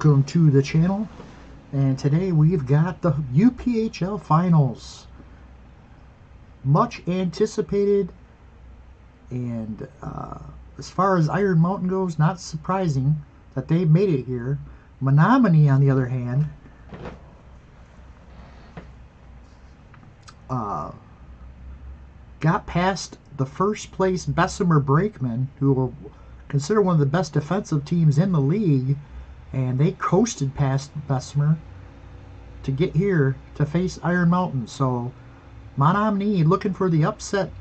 Welcome to the channel, and today we've got the UPHL finals. Much anticipated, and as far as Iron Mountain goes, not surprising that they made it here. Menominee, on the other hand, got past the first place Bessemer Brakemen, who were considered one of the best defensive teams in the league, and they coasted past Bessemer to get here to face Iron Mountain. So Menominee looking for the upset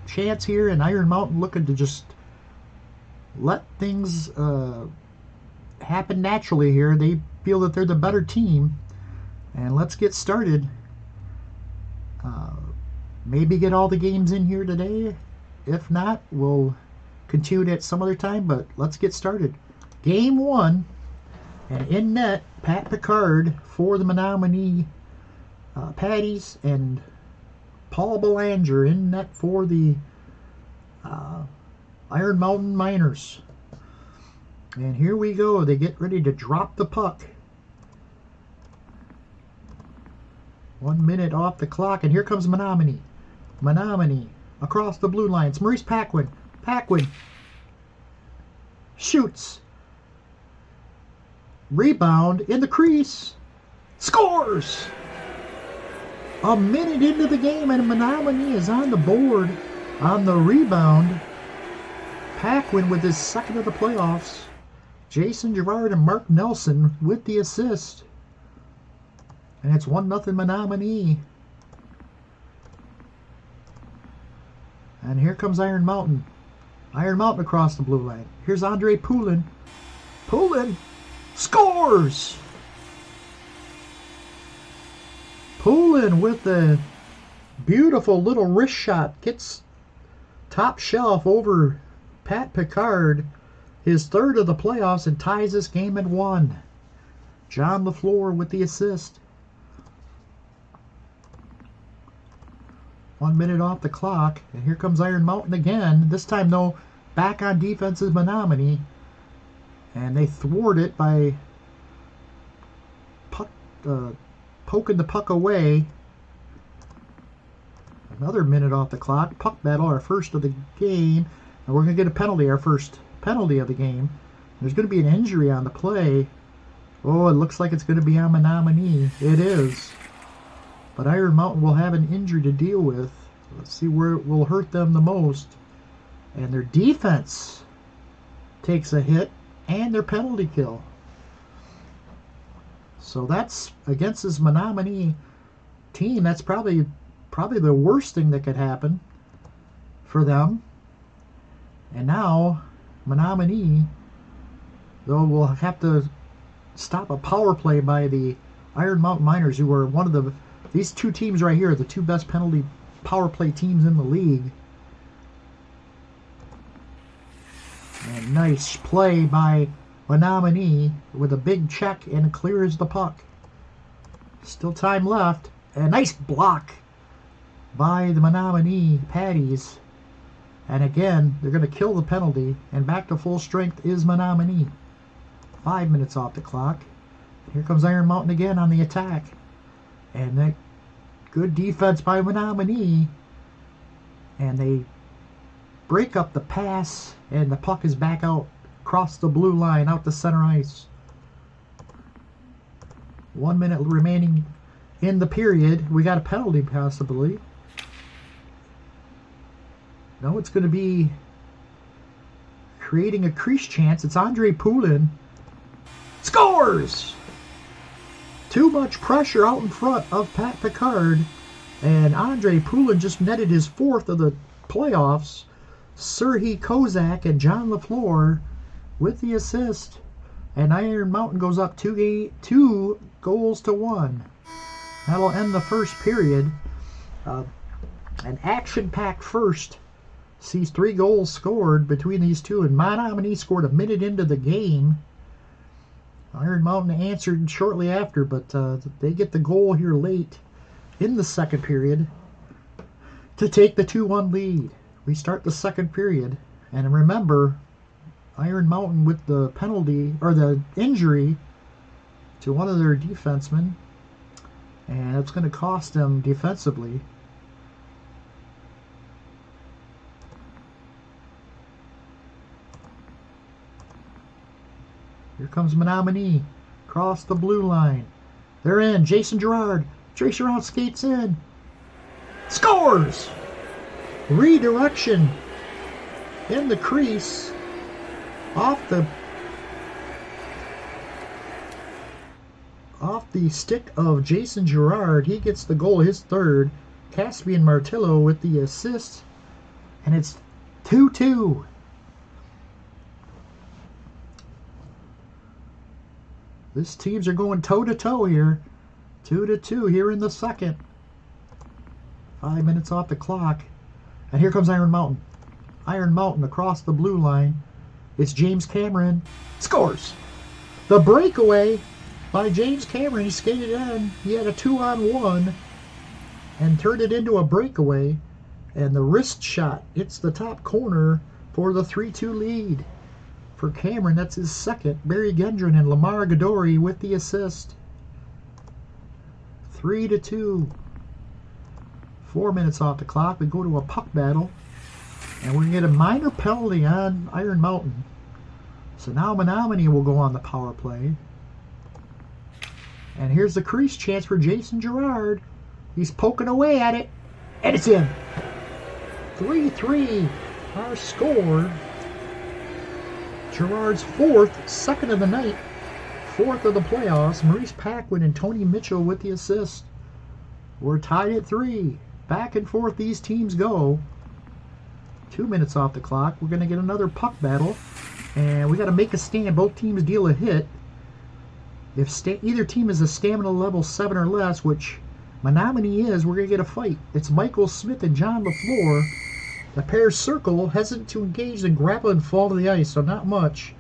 chance here, and Iron Mountain looking to just let things happen naturally here. They feel that they're the better team, and let's get started. Maybe get all the games in here today. If not, we'll continue at some other time, but let's get started. Game 1, and in net, Pat Picard for the Menominee Paddies, and Paul Belanger in net for the Iron Mountain Miners. And here we go. They get ready to drop the puck. 1 minute off the clock, and here comes Menominee. Menominee across the blue line. It's Maurice Paquin. Paquin shoots. Rebound in the crease. Scores! A minute into the game, and Menominee is on the board on the rebound. Paquin with his second of the playoffs. Jason Gerard and Mark Nelson with the assist. And it's 1-0 Menominee. And here comes Iron Mountain. Iron Mountain across the blue line. Here's Andre Poulin. Poulin scores! Poulin with a beautiful little wrist shot. Gets top shelf over Pat Picard. His third of the playoffs, and ties this game at 1. John LaFleur with the assist. 1 minute off the clock, and here comes Iron Mountain again. This time, though, back on defense is Menominee, and they thwart it by poking the puck away. Another minute off the clock. Puck battle, our first of the game, and we're going to get a penalty, our first penalty of the game. There's going to be an injury on the play. Oh, it looks like it's going to be on Menominee. It is. But Iron Mountain will have an injury to deal with. Let's see where it will hurt them the most. And their defense takes a hit, and their penalty kill. So that's against this Menominee team. That's probably the worst thing that could happen for them. And now Menominee, though, will have to stop a power play by the Iron Mountain Miners, who are one of the... These two teams right here are the two best penalty power play teams in the league. And nice play by Menominee with a big check, and it clears the puck. Still time left. A nice block by the Menominee Paddies. And again, they're going to kill the penalty, and back to full strength is Menominee. 5 minutes off the clock. Here comes Iron Mountain again on the attack. And that good defense by Menominee. And they break up the pass, and the puck is back out across the blue line, out to center ice. 1 minute remaining in the period. We got a penalty possibly. No, it's going to be creating a crease chance. It's Andre Poulin. Scores! Too much pressure out in front of Pat Picard, and Andre Poulin just netted his fourth of the playoffs. Serhii Kozak and John LaFleur with the assist, and Iron Mountain goes up 2 goals to 1. That'll end the first period. An action-packed first sees 3 goals scored between these two, and Menominee scored a minute into the game. Iron Mountain answered shortly after, but they get the goal here late in the second period to take the 2-1 lead. We start the second period, and remember, Iron Mountain with the penalty, or the injury to one of their defensemen. And it's going to cost them defensively. Here comes Menominee. Across the blue line. They're in. Jason Girard. Trace around, skates in. Scores! Redirection in the crease. Off the stick of Jason Girard. He gets the goal, his third. Caspian Martillo with the assist. And it's 2-2. These teams are going toe-to-toe here. 2-2 here in the second. 5 minutes off the clock. And here comes Iron Mountain. Iron Mountain across the blue line. It's James Cameron. Scores! The breakaway by James Cameron. He skated in. He had a 2-on-1 and turned it into a breakaway. And the wrist shot hits the top corner for the 3-2 lead. For Cameron, that's his second. Barry Gendron and Lamar Gadori with the assist. 3-2. 4 minutes off the clock. We go to a puck battle. And we're going to get a minor penalty on Iron Mountain. So now Menominee will go on the power play. And here's the crease chance for Jason Girard. He's poking away at it. And it's in. 3-3. Our score. Girard's fourth, second of the night, fourth of the playoffs. Maurice Paquin and Tony Mitchell with the assist. We're tied at 3. Back and forth these teams go. 2 minutes off the clock. We're going to get another puck battle. And we got to make a stand. Both teams deal a hit. If either team is a stamina level 7 or less, which Menominee is, we're going to get a fight. It's Michael Smith and John LaFleur. The pair circle, hesitant to engage, then grapple and fall to the ice, so not much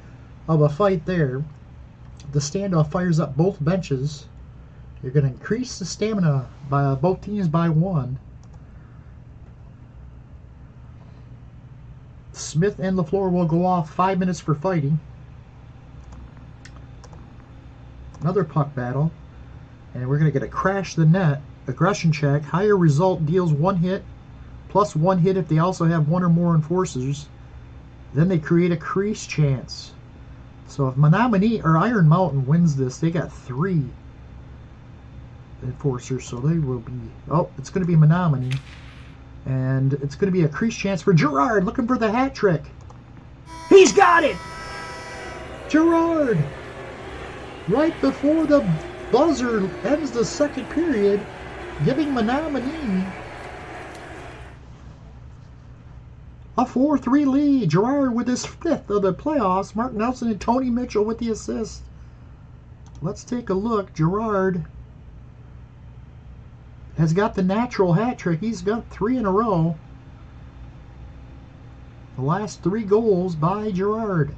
of a fight there. The standoff fires up both benches. You're going to increase the stamina by both teams by 1. Smith and LaFleur will go off 5 minutes for fighting. Another puck battle. And we're going to get a crash the net, aggression check. Higher result deals 1 hit. Plus 1 hit if they also have 1 or more enforcers. Then they create a crease chance. So if Menominee or Iron Mountain wins this, they got 3 enforcers. So they will be... Oh, it's going to be Menominee. And it's going to be a crease chance for Girard, looking for the hat trick. He's got it! Girard! Right before the buzzer ends the second period, giving Menominee a 4-3 lead. Girard with his 5th of the playoffs. Mark Nelson and Tony Mitchell with the assist. Let's take a look. Girard has got the natural hat trick. He's got 3 in a row. The last 3 goals by Girard.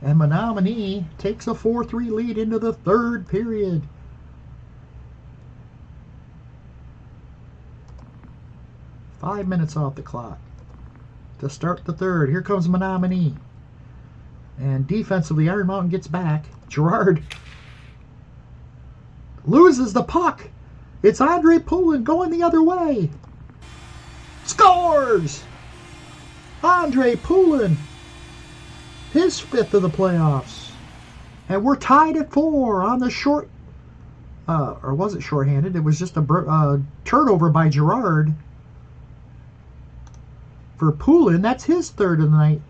And Menominee takes a 4-3 lead into the third period. Five minutes off the clock to start the third. Here comes Menominee. And defensively, Iron Mountain gets back. Girard loses the puck. It's Andre Poulin going the other way. Scores! Andre Poulin. His 5th of the playoffs. And we're tied at 4 on the short... or was it shorthanded? It was just a turnover by Girard. For Poulin, that's his 3rd of the night.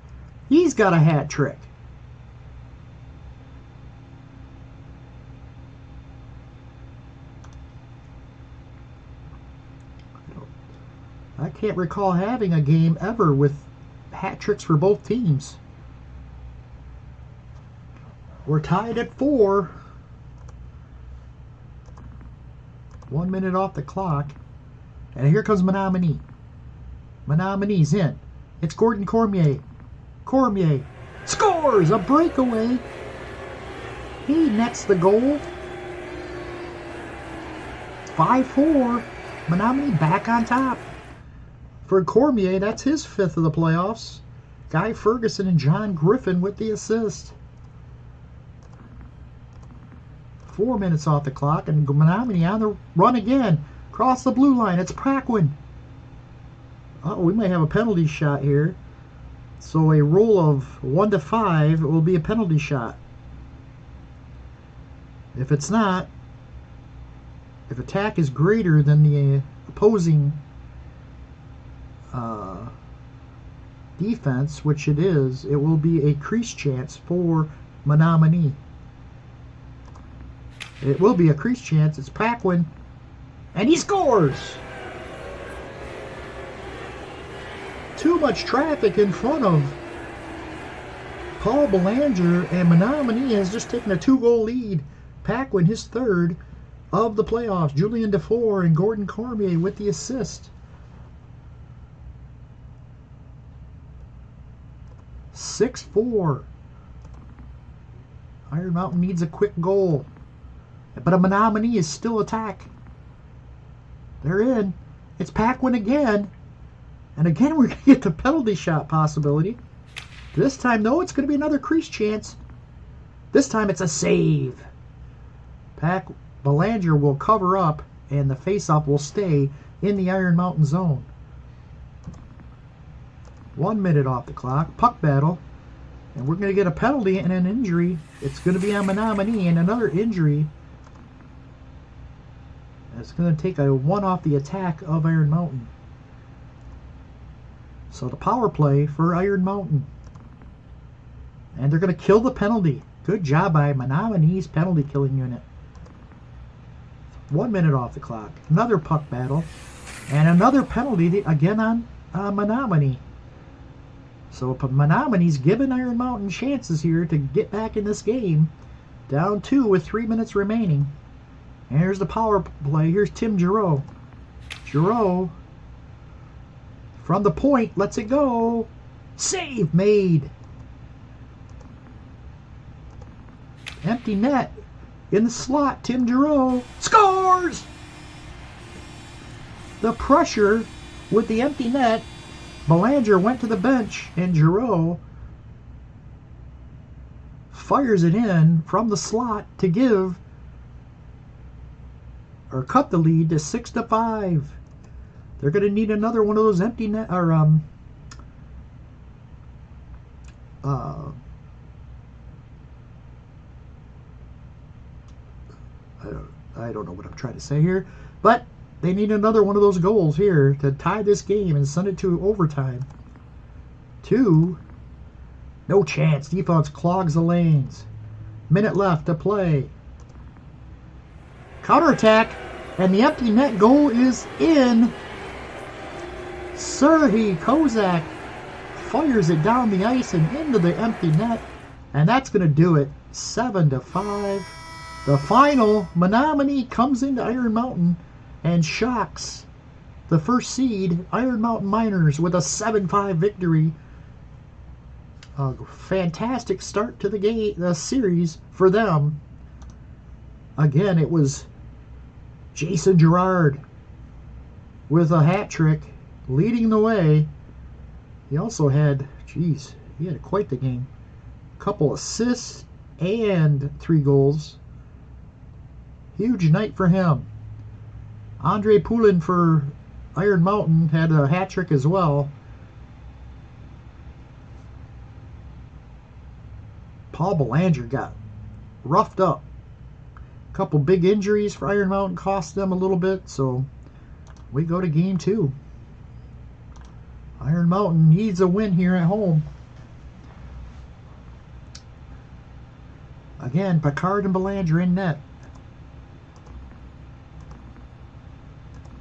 He's got a hat trick. I can't recall having a game ever with hat tricks for both teams. We're tied at 4. 1 minute off the clock. And here comes Menominee. Menominee's in. It's Gordon Cormier. Cormier scores a breakaway. He nets the goal. 5-4. Menominee back on top. For Cormier, that's his 5th of the playoffs. Guy Ferguson and John Griffin with the assist. 4 minutes off the clock, and Menominee on the run again. Across the blue line, it's Paquin. Oh, we might have a penalty shot here. So a roll of 1 to 5 will be a penalty shot. If it's not, if attack is greater than the opposing defense, which it is, it will be a crease chance for Menominee. It will be a crease chance. It's Paquin, and he scores! Too much traffic in front of Paul Belanger, and Menominee has just taken a 2-goal lead. Paquin, his third of the playoffs. Julian DeFore and Gordon Cormier with the assist. 6-4. Iron Mountain needs a quick goal. But a Menominee is still attack. They're in. It's Paquin again. And again, we're going to get the penalty shot possibility. This time, though, it's going to be another crease chance. This time, it's a save. Belanger will cover up, and the face-off will stay in the Iron Mountain zone. 1 minute off the clock. Puck battle. And we're going to get a penalty and an injury. It's going to be on Menominee, and another injury. It's going to take a 1 off the attack of Iron Mountain. So the power play for Iron Mountain. And they're going to kill the penalty. Good job by Menominee's penalty killing unit. 1 minute off the clock. Another puck battle. And another penalty again on Menominee. So Menominee's giving Iron Mountain chances here to get back in this game. Down 2 with 3 minutes remaining. And here's the power play. Here's Tim Giroux. Giroux, from the point, lets it go. Save made. Empty net. In the slot, Tim Giroux scores! The pressure with the empty net. Belanger went to the bench, and Giroux fires it in from the slot to give or cut the lead to 6-5. They're going to need another one of those empty net or I don't know what I'm trying to say here, but they need another one of those goals here to tie this game and send it to overtime. 2. No chance. Defense clogs the lanes. Minute left to play. Counterattack, and the empty net goal is in. Serhii Kozak fires it down the ice and into the empty net, and that's going to do it. 7-5. The final, Menominee comes into Iron Mountain and shocks the first seed, Iron Mountain Miners, with a 7-5 victory. A fantastic start to the game, the series for them. Again, it was Jason Girard with a hat trick leading the way. He also had, he had quite the game. A couple assists and 3 goals. Huge night for him. Andre Poulin for Iron Mountain had a hat trick as well. Paul Belanger got roughed up. A couple big injuries for Iron Mountain cost them a little bit, so we go to game 2. Iron Mountain needs a win here at home. Again, Picard and Belanger in net.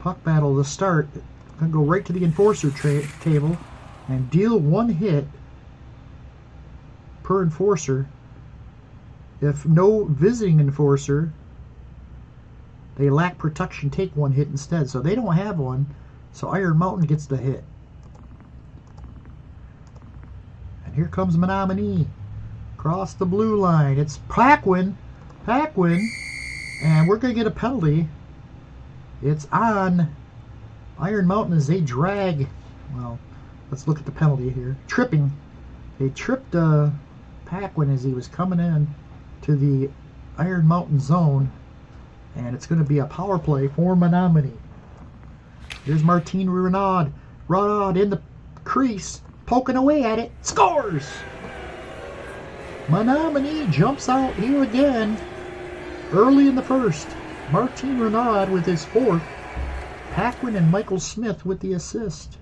Puck battle to start. Going to go right to the enforcer table and deal 1 hit per enforcer. If no visiting enforcer, they lack protection, take 1 hit instead. So they don't have one, so Iron Mountain gets the hit. And here comes Menominee. Across the blue line. It's Paquin, and we're going to get a penalty. It's on Iron Mountain as they drag. Well, let's look at the penalty here. Tripping. They tripped Paquin as he was coming in to the Iron Mountain zone, and it's going to be a power play for Menominee. Here's Martin Renaud. Renaud in the crease, poking away at it. Scores! Menominee jumps out here again early in the first. Martin Renaud with his fourth. Paquin and Michael Smith with the assist.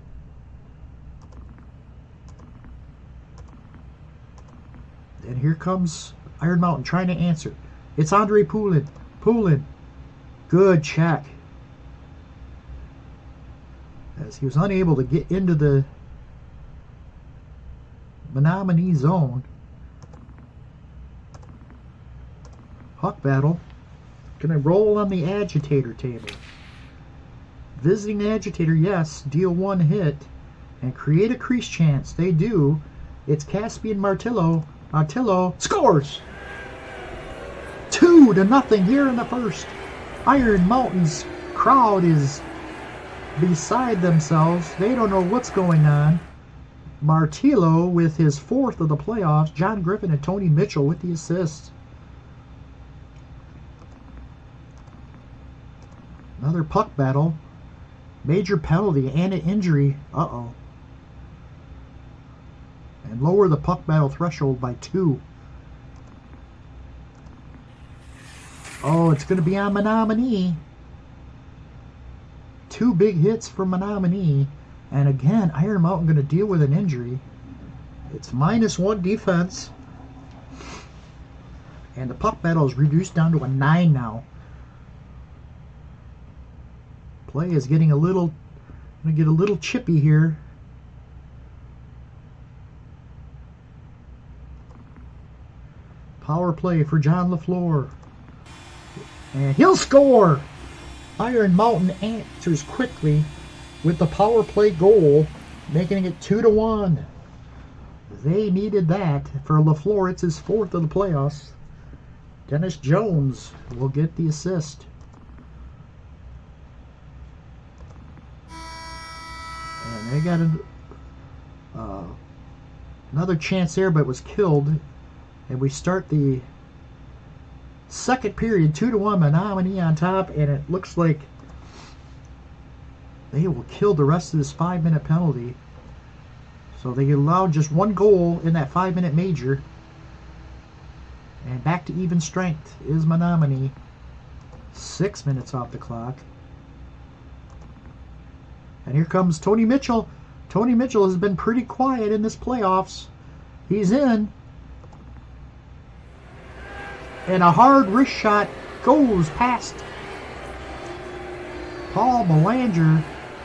And here comes Iron Mountain trying to answer. It's Andre Poulin. Poulin. Good check. As he was unable to get into the Menominee zone. Huck battle. Gonna roll on the agitator table. Visiting agitator, yes. Deal one hit. And create a crease chance. They do. It's Caspian Martillo. Martillo scores! 2-0 here in the first. Iron Mountain's crowd is beside themselves. They don't know what's going on. Martillo with his fourth of the playoffs. John Griffin and Tony Mitchell with the assists. Another puck battle. Major penalty and an injury. Uh-oh. And lower the puck battle threshold by 2. Oh, it's going to be on Menominee. 2 big hits for Menominee. And again, Iron Mountain going to deal with an injury. It's -1 defense. And the puck battle is reduced down to a 9 now. Play is getting a little chippy here. Power play for John LaFleur. And he'll score! Iron Mountain answers quickly with the power play goal, making it 2-1. They needed that. For LaFleur, it's his fourth of the playoffs. Dennis Jones will get the assist. And they got another chance there, but it was killed. And we start the second period, 2-1, Menominee on top, and it looks like they will kill the rest of this 5-minute penalty. So they allowed just one goal in that 5-minute major. And back to even strength is Menominee. 6 minutes off the clock. And here comes Tony Mitchell. Tony Mitchell has been pretty quiet in this playoffs. He's in. And a hard wrist shot goes past Paul Belanger,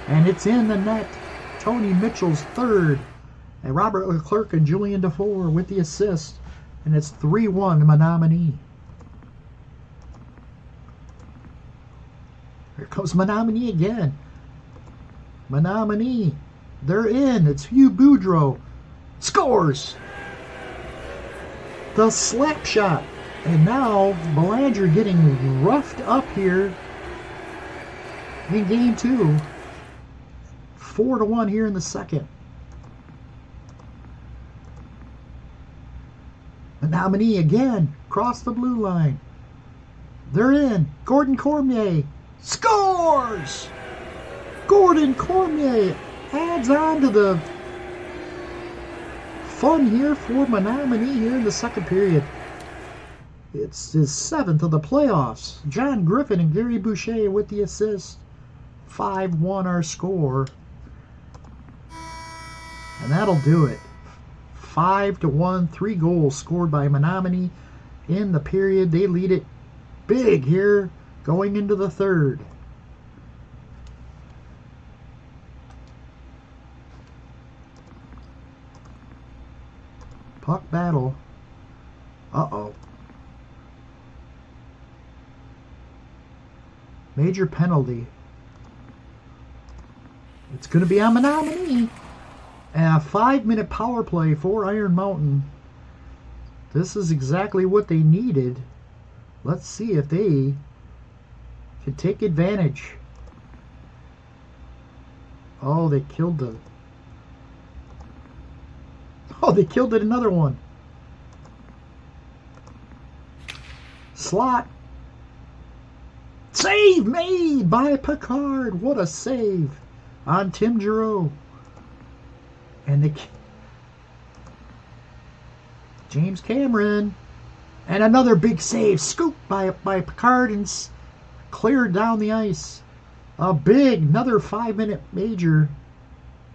and it's in the net. Tony Mitchell's third. And Robert Leclerc and Julian DeFore with the assist. And it's 3-1 Menominee. Here comes Menominee again. Menominee. They're in. It's Hugh Boudreau. Scores! The slap shot. And now Belanger getting roughed up here in game 2. 4-1 here in the second. Menominee again, cross the blue line. They're in. Gordon Cormier scores! Gordon Cormier adds on to the fun here for Menominee here in the second period. It's his 7th of the playoffs. John Griffin and Gary Boucher with the assist. 5-1 our score. And that'll do it. 5-1, 3 goals scored by Menominee in the period. They lead it big here going into the third. Puck battle. Uh-oh. Major penalty. It's going to be on Menominee. And a 5-minute power play for Iron Mountain. This is exactly what they needed. Let's see if they can take advantage. Oh, they killed the... Oh, they killed it, another one. Slot. Save made by Picard. What a save on Tim Giroux. And the James Cameron. And another big save. Scooped by Picard and cleared down the ice. A big, another 5-minute major.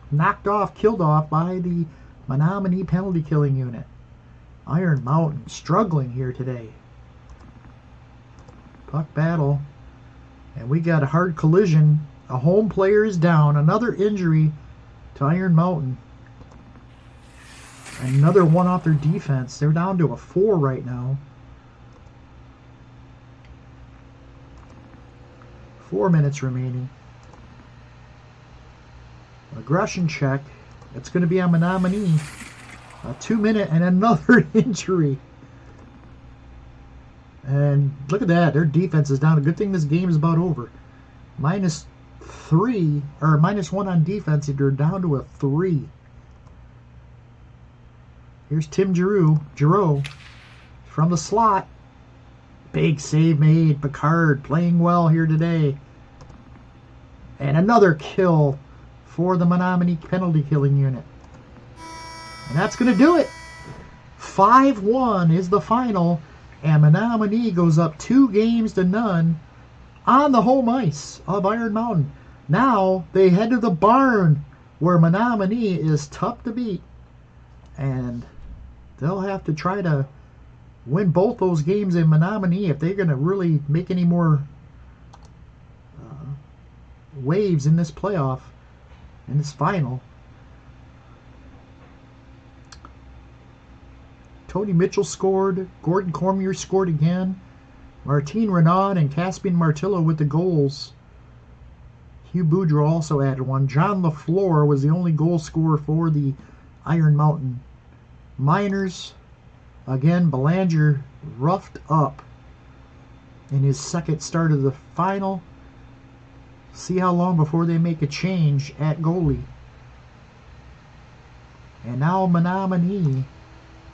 Knocked off, killed off by the Menominee penalty killing unit. Iron Mountain struggling here today. Puck battle. And we got a hard collision. A home player is down. Another injury to Iron Mountain. Another one off their defense. They're down to a 4 right now. 4 minutes remaining. Aggression check. It's going to be on Menominee. A 2-minute and another injury. And look at that. Their defense is down. A good thing this game is about over. -3 or -1 on defense. They're down to a 3. Here's Tim Giroux from the slot. Big save made. Picard playing well here today. And another kill for the Menominee penalty killing unit. And that's going to do it. 5-1 is the final. And Menominee goes up 2-0 on the home ice of Iron Mountain. Now they head to the barn where Menominee is tough to beat. And they'll have to try to win both those games in Menominee if they're going to really make any more waves in this playoff, in this final. Tony Mitchell scored. Gordon Cormier scored again. Martine Renaud and Caspian Martillo with the goals. Hugh Boudreau also added one. John LaFleur was the only goal scorer for the Iron Mountain Miners. Again, Belanger roughed up in his second start of the final. See how long before they make a change at goalie. And now Menominee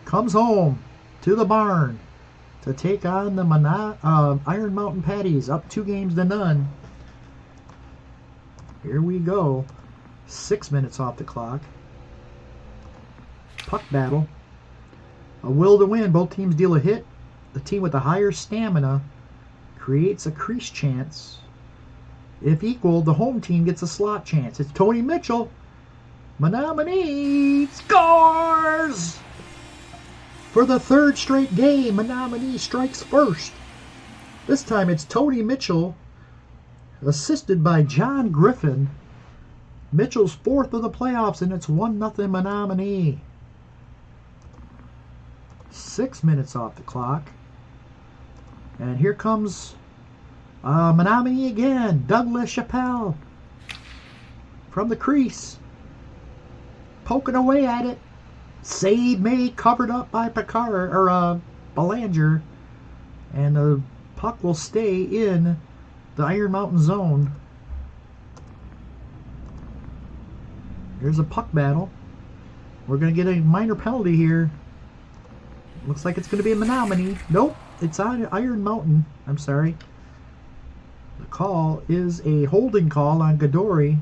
comes home to the barn to take on the Iron Mountain Paddies, up 2-0. Here we go. 6 minutes off the clock. Puck battle. A will to win. Both teams deal a hit. The team with the higher stamina creates a crease chance. If equal, the home team gets a slot chance. It's Tony Mitchell. Menominee scores! For the third straight game, Menominee strikes first. This time it's Tony Mitchell, assisted by John Griffin. Mitchell's fourth of the playoffs, and it's 1-0 Menominee. 6 minutes off the clock. And here comes Menominee again. Douglas Chappelle from the crease. Poking away at it. Save made, covered up by Picard, or Belanger. And the puck will stay in the Iron Mountain zone. Here's a puck battle. We're going to get a minor penalty here. Looks like it's going to be a Menominee. Nope, it's on Iron Mountain. I'm sorry. The call is a holding call on Godori.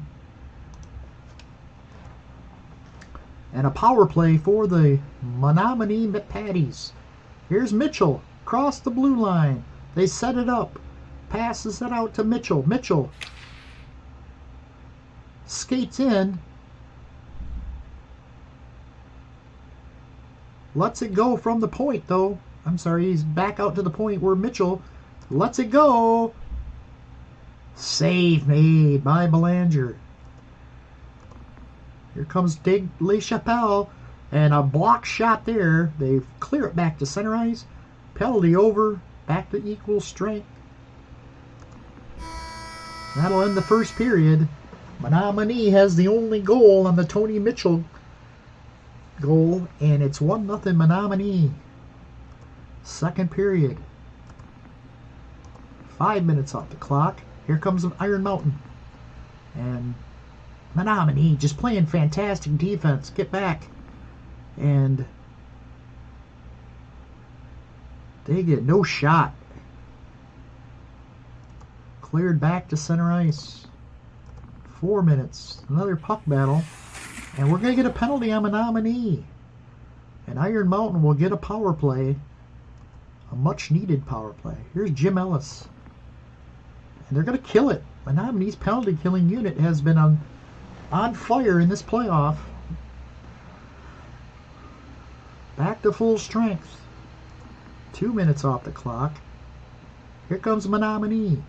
And a power play for the Menominee Paddies. Here's Mitchell across the blue line. They set it up. Passes it out to Mitchell. Mitchell skates in. Lets it go from the point, though. I'm sorry, he's back out to the point where Mitchell lets it go. Save made by Belanger. Here comes Dig Le Chapelle, and a block shot there. They clear it back to center ice. Penalty over, back to equal strength. That'll end the first period. Menominee has the only goal on the Tony Mitchell goal, and it's 1-0 Menominee. Second period. 5 minutes off the clock. Here comes Iron Mountain. And Menominee just playing fantastic defense. Get back. and they get no shot. Cleared back to center ice. 4 minutes. Another puck battle. And we're going to get a penalty on Menominee. And Iron Mountain will get a power play. A much needed power play. Here's Jim Ellis. And they're going to kill it. Menominee's penalty killing unit has been on fire in this playoff. Back to full strength. 2 minutes off the clock. Here comes Menominee.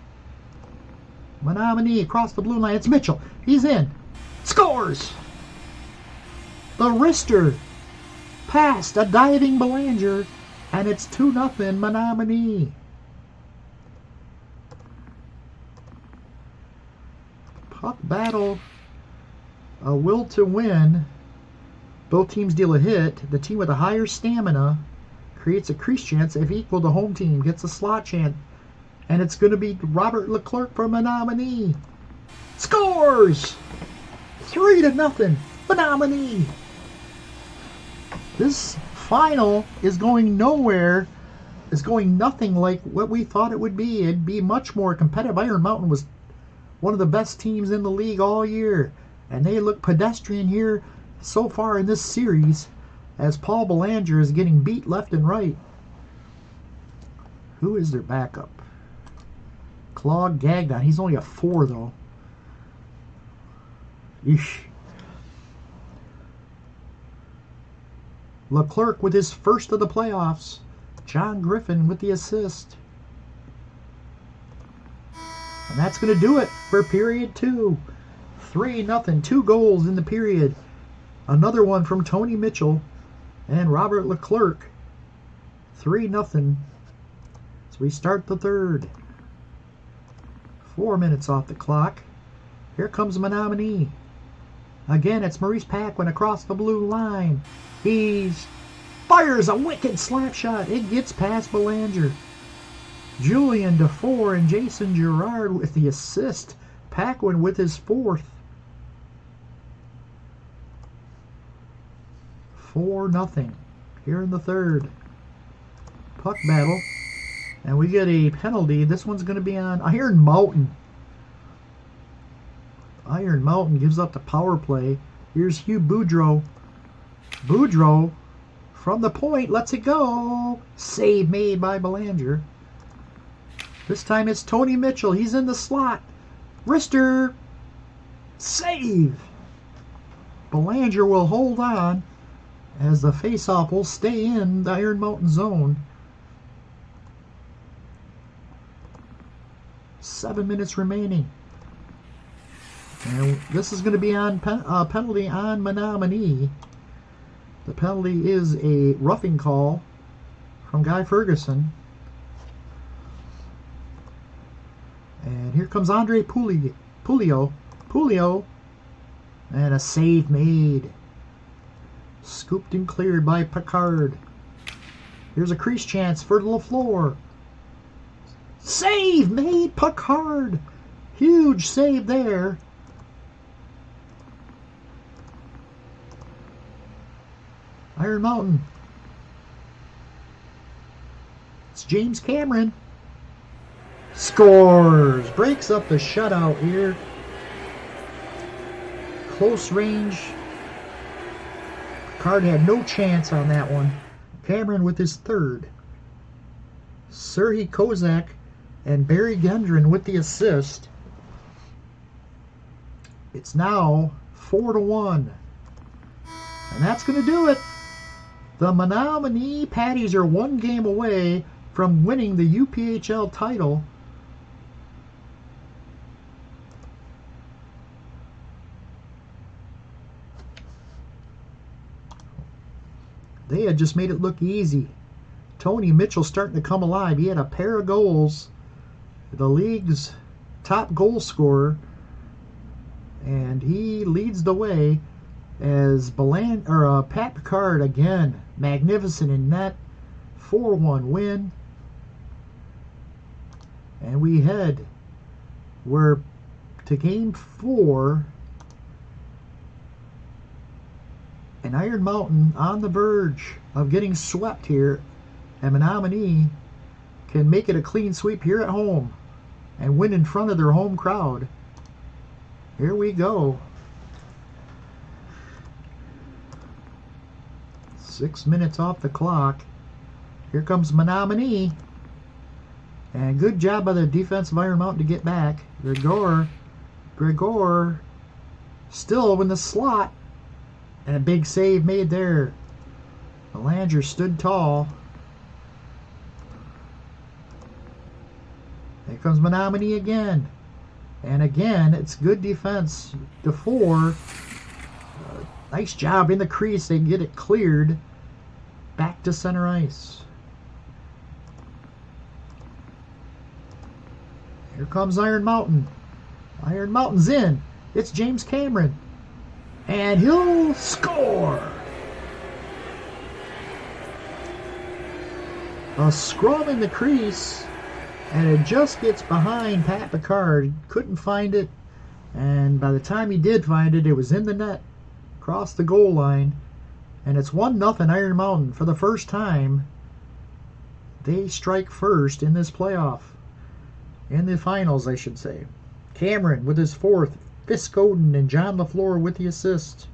Menominee across the blue line. It's Mitchell. He's in. Scores! The wrister past a diving Belanger, and it's 2-0 Menominee. Puck battle. A will to win. Both teams deal a hit. The team with a higher stamina creates a crease chance. If equal, the home team gets a slot chance. And it's going to be Robert Leclerc from Menominee. Scores! 3-0 Menominee. This final is going nowhere. It's going nothing like what we thought it would be. It'd be much more competitive. Iron Mountain was one of the best teams in the league all year. And they look pedestrian here so far in this series as Paul Belanger is getting beat left and right. Who is their backup? Claude Gagnon. He's only a 4, though. Eesh. Leclerc with his first of the playoffs. John Griffin with the assist. And that's going to do it for period 2. 3-0. 2 goals in the period. Another one from Tony Mitchell and Robert Leclerc. 3-0. So we start the third. 4 minutes off the clock. Here comes Menominee. Again, it's Maurice Paquin across the blue line. He fires a wicked slap shot. It gets past Belanger. Julian DeFore and Jason Girard with the assist. Paquin with his 4th. 4-0. Here in the third. Puck battle. And we get a penalty. This one's going to be on Iron Mountain. Iron Mountain gives up the power play. Here's Hugh Boudreau. Boudreau from the point lets it go. Save made by Belanger. This time it's Tony Mitchell. He's in the slot. Wrister. Save. Belanger will hold on as the faceoff will stay in the Iron Mountain zone. 7 minutes remaining. And this is going to be on penalty on Menominee. The penalty is a roughing call from Guy Ferguson. And here comes Andre Pulio. And a save made. Scooped and cleared by Picard. Here's a crease chance for LaFleur. Save made, Picard. Huge save there. Iron Mountain. It's James Cameron. Scores. Breaks up the shutout here. Close range. Picard had no chance on that one. Cameron with his 3rd. Serhii Kozak and Barry Gendron with the assist. It's now 4-1. And that's going to do it. The Menominee Paddies are 1 game away from winning the UPHL title. They had just made it look easy. Tony Mitchell starting to come alive. He had a pair of goals. The league's top goal scorer. And he leads the way as Pat Picard again. Magnificent in net. 4-1 win. And we head to game 4 And Iron Mountain on the verge of getting swept here. And Menominee can make it a clean sweep here at home and win in front of their home crowd. Here we go. 6 minutes off the clock. Here comes Menominee. And good job by the defense of Iron Mountain to get back. Gregor still in the slot. And a big save made there. Belanger stood tall. Here comes Menominee again. And again, it's good defense. DeFore. Nice job in the crease. They get it cleared. Back to center ice. Here comes Iron Mountain. Iron Mountain's in. It's James Cameron. And he'll score. A scrum in the crease. And it just gets behind Pat Picard. Couldn't find it. And by the time he did find it, it was in the net. Across the goal line. And it's 1-0 Iron Mountain. For the first time, they strike first in this playoff. In the finals, I should say. Cameron with his fourth. Fiskoden and John LaFleur with the assist.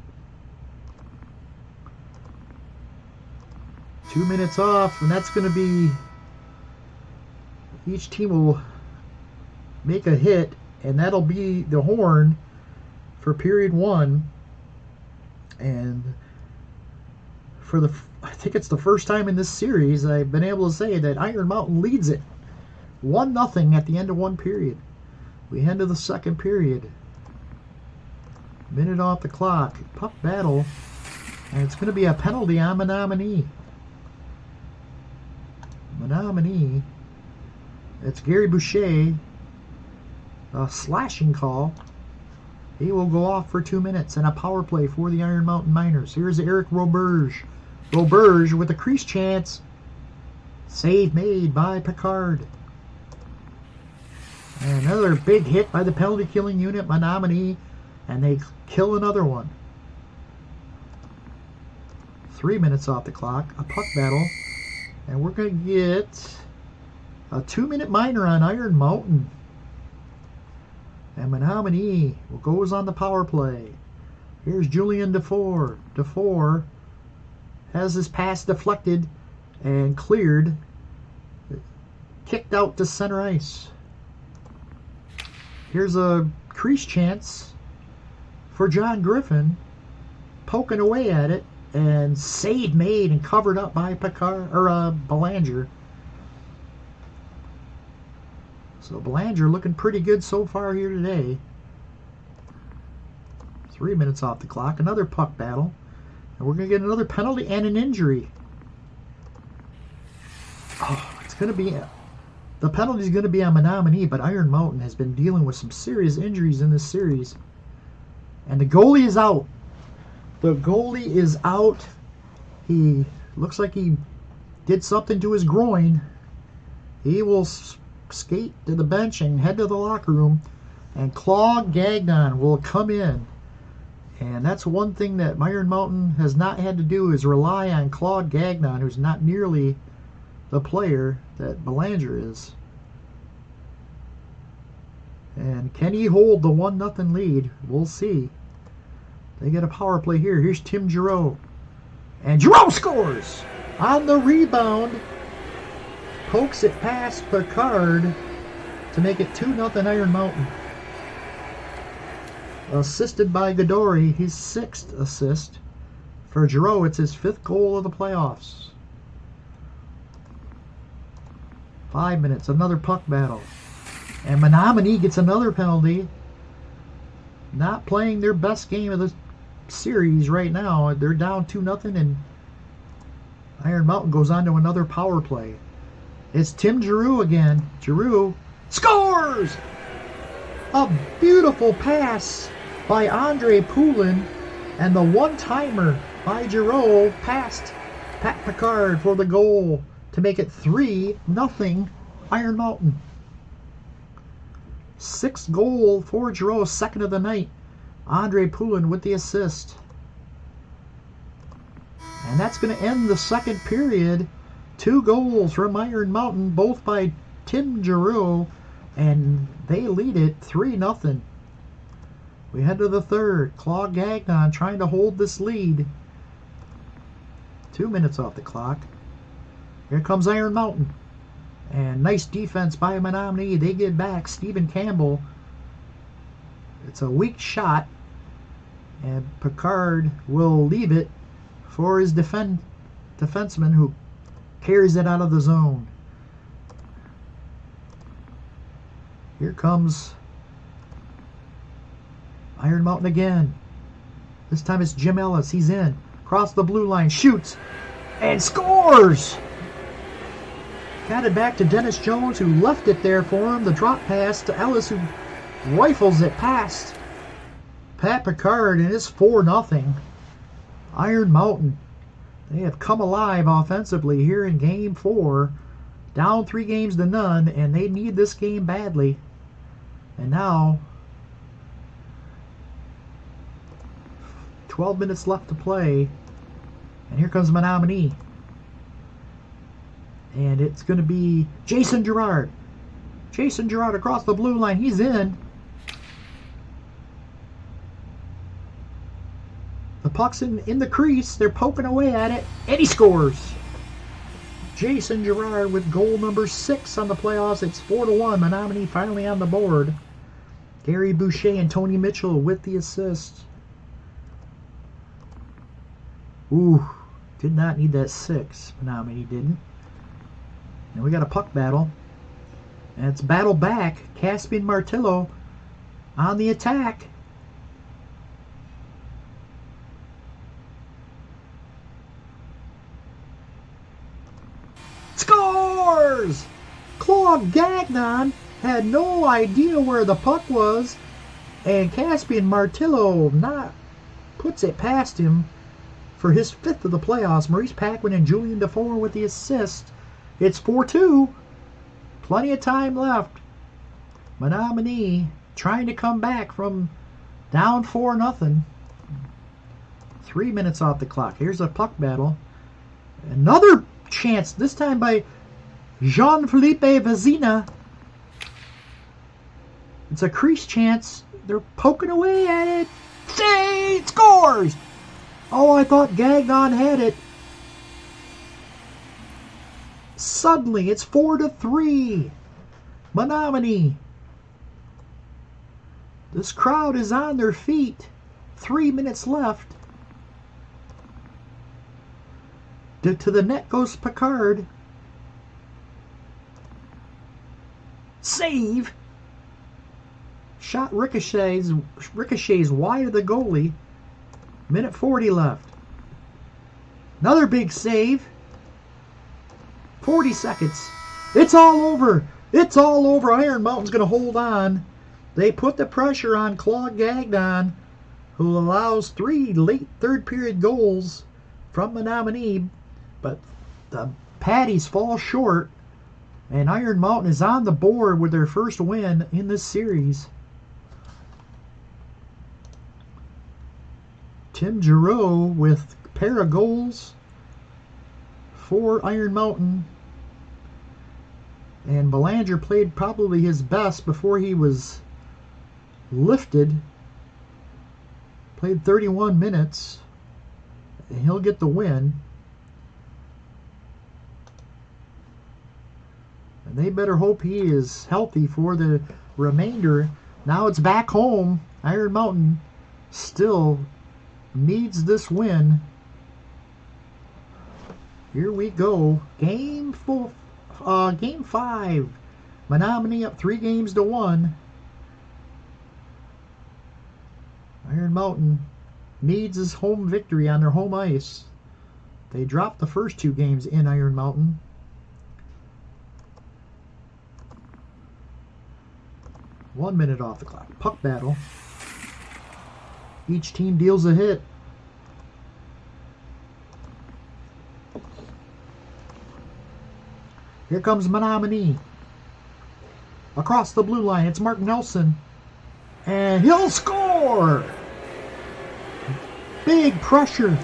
2 minutes off, and that's going to be... Each team will make a hit, and that'll be the horn for period 1. And for the... I think it's the first time in this series I've been able to say that Iron Mountain leads it. 1-0 at the end of one period. We head to the second period. Minute off the clock. Puck battle. And it's going to be a penalty on Menominee. Menominee. It's Gary Boucher. A slashing call. He will go off for 2 minutes. And a power play for the Iron Mountain Miners. Here's Eric Roberge. Roberge with a crease chance. Save made by Picard. And another big hit by the penalty killing unit, Menominee. And they kill another one. 3 minutes off the clock. A puck battle. And we're going to get a 2-minute minor on Iron Mountain. And Menominee goes on the power play. Here's Julian DeFore. DeFore has his pass deflected and cleared. Kicked out to center ice. Here's a crease chance for John Griffin, poking away at it, and save made and covered up by Belanger. So Belanger looking pretty good so far here today. 3 minutes off the clock, another puck battle, and we're going to get another penalty and an injury. Oh, it's going to be... The penalty is going to be on Menominee, but Iron Mountain has been dealing with some serious injuries in this series. And the goalie is out. The goalie is out. He looks like he did something to his groin. He will skate to the bench and head to the locker room. And Claude Gagnon will come in. And that's one thing that Iron Mountain has not had to do is rely on Claude Gagnon, who's not nearly the player that Belanger is. And can he hold the 1-0 lead? We'll see. They get a power play here. Here's Tim Giroux. And Giroux scores! On the rebound. Pokes it past Picard to make it 2-0 Iron Mountain. Assisted by Godori, his 6th assist. For Giroux, it's his 5th goal of the playoffs. 5 minutes, another puck battle. And Menominee gets another penalty. Not playing their best game of the series right now. They're down 2-0, and Iron Mountain goes on to another power play. It's Tim Giroux again. Giroux scores! A beautiful pass by Andre Poulin, and the one-timer by Giroux past Pat Picard for the goal to make it 3-0 Iron Mountain. 6th goal for Giroux, 2nd of the night. Andre Poulin with the assist. And that's going to end the second period. 2 goals from Iron Mountain, both by Tim Giroux, and they lead it 3-0. We head to the third. Claude Gagnon trying to hold this lead. 2 minutes off the clock. Here comes Iron Mountain. And nice defense by Menominee. They get back. Stephen Campbell. It's a weak shot. And Picard will leave it for his defenseman who carries it out of the zone. Here comes Iron Mountain again. This time it's Jim Ellis. He's in. Across the blue line. Shoots. And scores! Got it back to Dennis Jones, who left it there for him. The drop pass to Ellis, who rifles it past Pat Picard, and it's 4-0. Iron Mountain. They have come alive offensively here in Game 4. Down 3-0, and they need this game badly. And now, 12 minutes left to play. And here comes Menominee. And it's going to be Jason Girard. Jason Girard across the blue line. He's in. The puck's in the crease. They're poking away at it. And he scores. Jason Girard with goal number 6 on the playoffs. It's 4-1. Menominee finally on the board. Gary Boucher and Tony Mitchell with the assist. Ooh, did not need that 6. Menominee didn't. And we got a puck battle. And it's battle back. Caspian Martillo on the attack. Scores! Claude Gagnon had no idea where the puck was. And Caspian Martillo puts it past him for his 5th of the playoffs. Maurice Paquin and Julian DeFore with the assist. It's 4-2. Plenty of time left. Menominee trying to come back from down 4-0. 3 minutes off the clock. Here's a puck battle. Another chance, this time by Jean-Philippe Vazina. It's a crease chance. They're poking away at it. Say, it scores! Oh, I thought Gagnon had it. Suddenly, it's 4-3. Menominee. This crowd is on their feet. 3 minutes left. To the net goes Picard. Save. Shot ricochets wide of the goalie. Minute 40 left. Another big save. 40 seconds. It's all over. It's all over. Iron Mountain's going to hold on. They put the pressure on Claude Gagnon, who allows 3 late third period goals from Menominee. But the Paddies fall short, and Iron Mountain is on the board with their first win in this series. Tim Giroux with a pair of goals for Iron Mountain. And Belanger played probably his best before he was lifted. Played 31 minutes. And he'll get the win. And they better hope he is healthy for the remainder. Now it's back home. Iron Mountain still needs this win. Here we go. Game 5. Menominee up 3-1. Iron Mountain needs his home victory on their home ice. They dropped the first 2 games in Iron Mountain. One minute off the clock. Puck battle. Each team deals a hit. Here comes Menominee. Across the blue line, it's Mark Nelson. And he'll score! Big pressure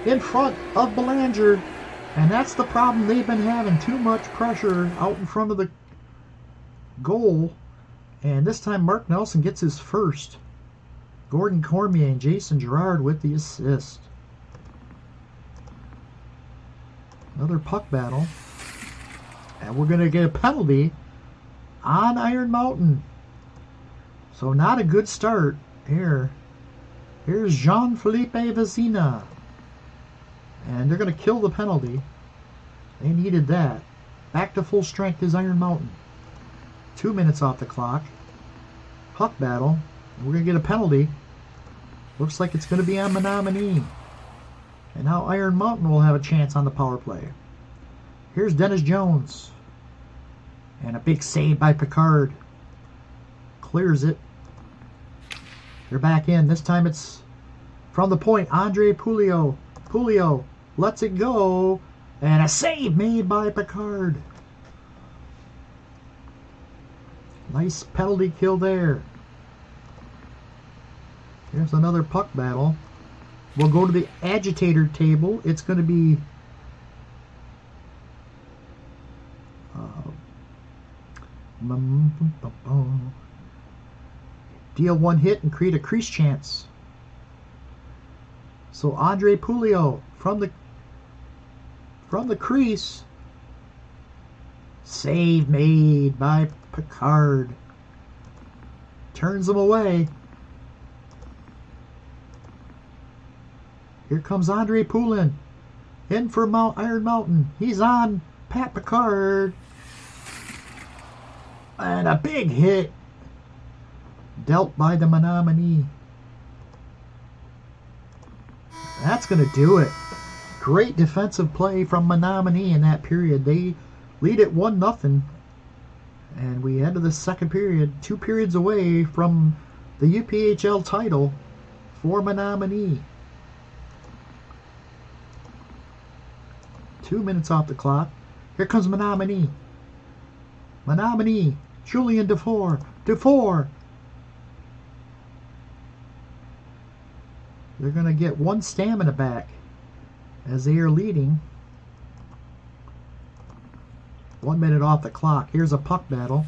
in front of Belanger. And that's the problem they've been having. Too much pressure out in front of the goal. And this time Mark Nelson gets his first. Gordon Cormier and Jason Girard with the assist. Another puck battle. And we're going to get a penalty on Iron Mountain. So not a good start here. Here's Jean-Philippe Vizina. And they're going to kill the penalty. They needed that. Back to full strength is Iron Mountain. 2 minutes off the clock. Puck battle. We're going to get a penalty. Looks like it's going to be on Menominee. And now Iron Mountain will have a chance on the power play. Here's Dennis Jones. And a big save by Picard. Clears it. They're back in. This time it's from the point. Andre Pouliot. Pouliot lets it go. And a save made by Picard. Nice penalty kill there. Here's another puck battle. We'll go to the agitator table. It's going to be deal one hit and create a crease chance. So Andre Pouliot from the crease. Save made by Picard. Turns them away. Here comes Andre Poulin. In for Iron Mountain. He's on Pat Picard. And a big hit. Dealt by the Menominee. That's going to do it. Great defensive play from Menominee in that period. They lead it 1-0. And we head to the second period. 2 periods away from the UPHL title for Menominee. 2 minutes off the clock. Here comes Menominee. Menominee. Julian Dufour. Dufour. They're going to get 1 stamina back as they are leading. 1 minute off the clock. Here's a puck battle.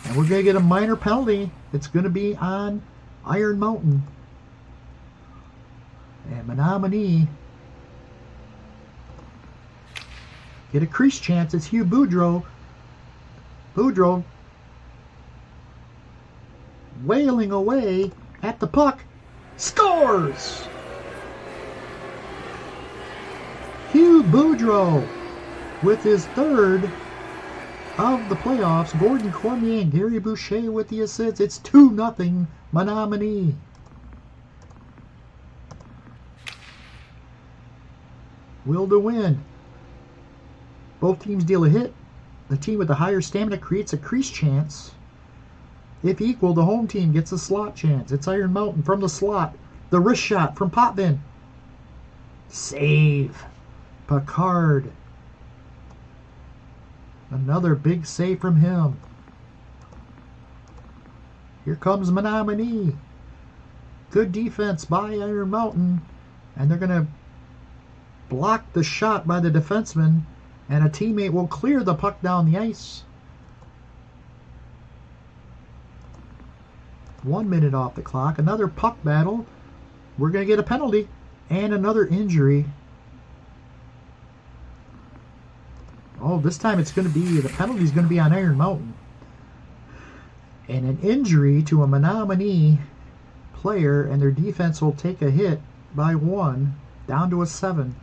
And we're going to get a minor penalty. It's going to be on Iron Mountain. And Menominee get a crease chance. It's Hugh Boudreau. Boudreau wailing away at the puck. Scores! Hugh Boudreau with his third of the playoffs. Gordon Cormier and Gary Boucher with the assists. It's 2-0 Menominee. Will to win. Both teams deal a hit. The team with the higher stamina creates a crease chance. If equal, the home team gets a slot chance. It's Iron Mountain from the slot. The wrist shot from Potvin. Save. Picard. Another big save from him. Here comes Menominee. Good defense by Iron Mountain. And they're going to block the shot by the defenseman. And a teammate will clear the puck down the ice. 1 minute off the clock. Another puck battle. We're going to get a penalty. And another injury. Oh, this time it's going to be, the penalty is going to be on Iron Mountain. And an injury to a Menominee player, and their defense will take a hit by 1, down to a 7.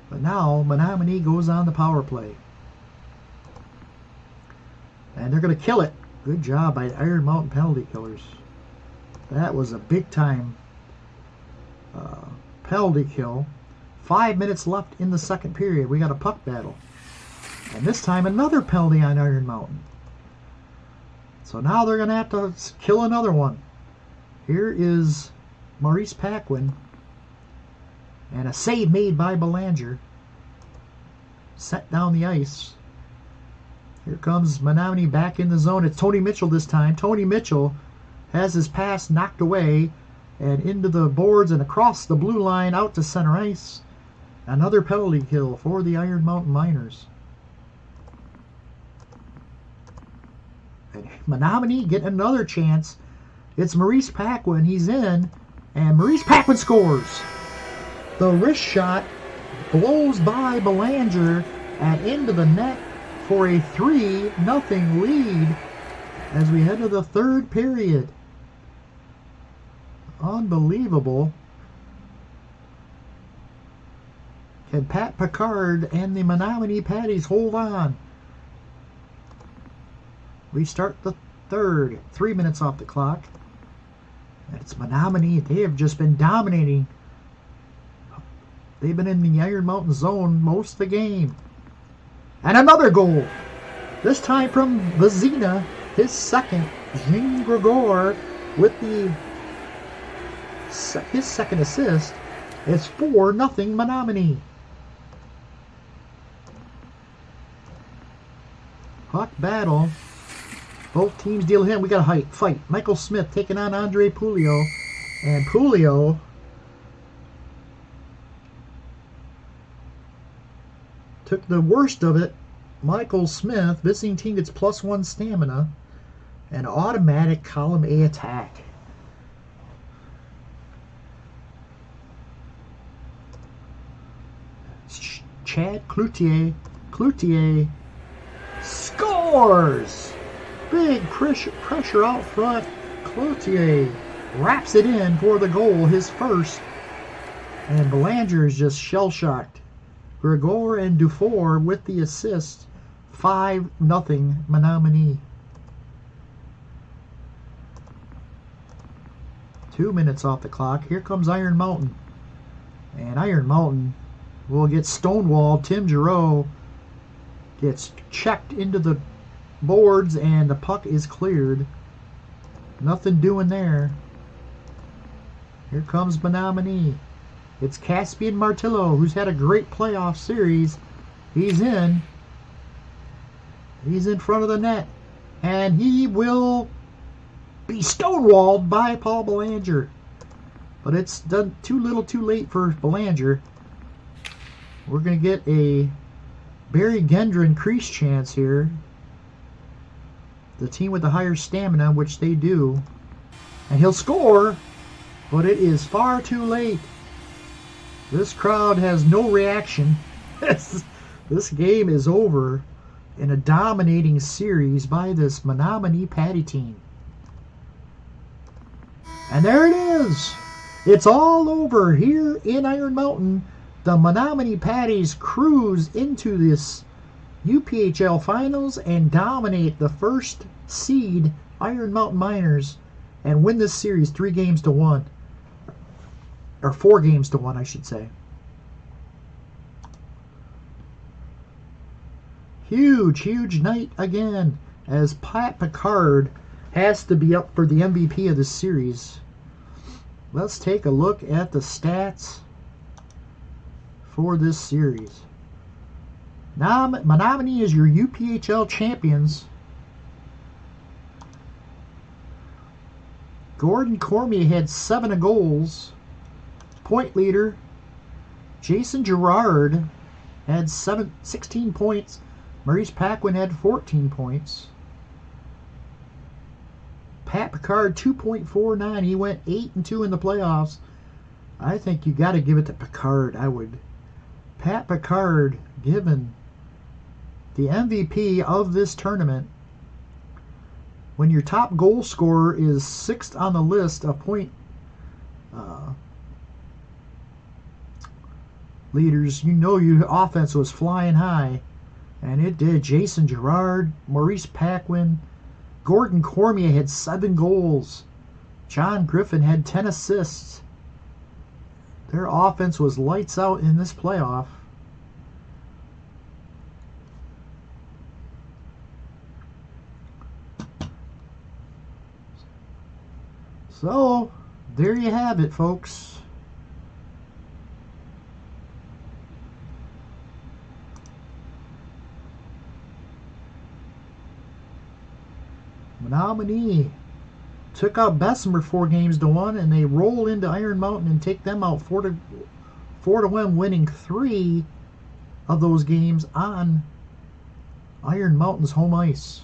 But now, Menominee goes on the power play. And they're going to kill it. Good job by Iron Mountain penalty killers. That was a big-time penalty kill. 5 minutes left in the second period. We got a puck battle. And this time, another penalty on Iron Mountain. So now they're going to have to kill another one. Here is Maurice Paquin. And a save made by Belanger. Set down the ice. Here comes Menominee back in the zone. It's Tony Mitchell this time. Tony Mitchell has his pass knocked away. and into the boards and across the blue line out to center ice. Another penalty kill for the Iron Mountain Miners. And Menominee getting another chance. It's Maurice Paquin. He's in, and Maurice Paquin scores. The wrist shot blows by Belanger and into the net for a 3-0 lead as we head to the third period. Unbelievable. Can Pat Picard and the Menominee Paddies hold on? We start the third. 3 minutes off the clock. And it's Menominee. They have just been dominating. They've been in the Iron Mountain zone most of the game. And another goal. This time from Vizina. His second. Jean Gregor with his second assist. It's 4-0 Menominee. Puck battle. Both teams deal him. We got a fight. Michael Smith taking on Andre Pulio. And Pulio took the worst of it. Michael Smith, visiting team gets +1 stamina. And automatic column A attack. Chad Cloutier scores! Big pressure out front. Cloutier wraps it in for the goal, his first. And Belanger is just shell-shocked. Gregor and Dufour with the assist. 5-0 Menominee. 2 minutes off the clock. Here comes Iron Mountain. And Iron Mountain will get stonewalled. Tim Giroux gets checked into the boards and the puck is cleared. Nothing doing there. Here comes Menominee. It's Caspian Martillo, who's had a great playoff series. He's in. He's in front of the net. And he will be stonewalled by Paul Belanger. But it's done too little too late for Belanger. We're going to get a Barry Gendron crease chance here. The team with the higher stamina, which they do. And he'll score, but it is far too late. This crowd has no reaction. This game is over in a dominating series by this Menominee Paddy team. And there it is. It's all over here in Iron Mountain. The Menominee Paddies cruise into this UPHL finals and dominate the first seed Iron Mountain Miners and win this series 3-1. Or 4-1, I should say. Huge night again as Pat Picard has to be up for the MVP of this series. Let's take a look at the stats for this series. Now, Menominee is your UPHL champions. Gordon Cormier had 7 goals. Point leader, Jason Girard, had 16 points. Maurice Paquin had 14 points. Pat Picard, 2.49. He went 8-2 in the playoffs. I think you got to give it to Picard. I would. Pat Picard, given the MVP of this tournament, when your top goal scorer is 6th on the list of point leaders, you know your offense was flying high. And it did. Jason Girard, Maurice Paquin, Gordon Cormier had 7 goals. John Griffin had 10 assists. Their offense was lights out in this playoff. So, there you have it, folks. Menominee took out Bessemer 4-1, and they roll into Iron Mountain and take them out 4-1, winning 3 of those games on Iron Mountain's home ice.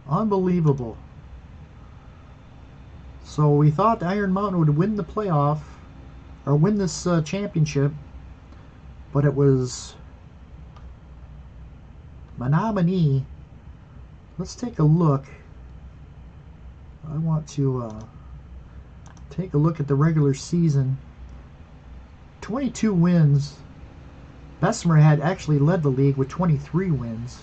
Unbelievable. So we thought Iron Mountain would win the playoff, or win this championship, but it was Menominee. Let's take a look. I want to take a look at the regular season. 22 wins. Bessemer had actually led the league with 23 wins.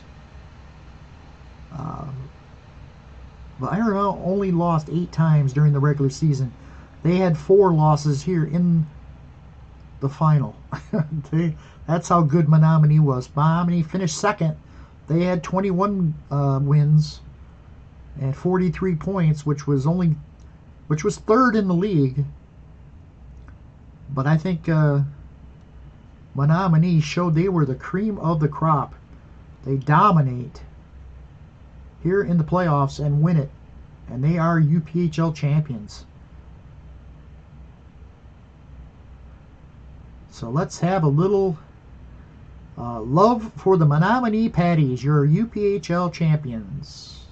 But Iron Mountain only lost 8 times during the regular season. They had 4 losses here in the final. That's how good Menominee was. Menominee finished second. They had 21 wins and 43 points, which was third in the league. But I think Menominee showed they were the cream of the crop. They dominate here in the playoffs and win it, and they are UPHL champions. So let's have a little love for the Menominee Paddies, your UPHL champions.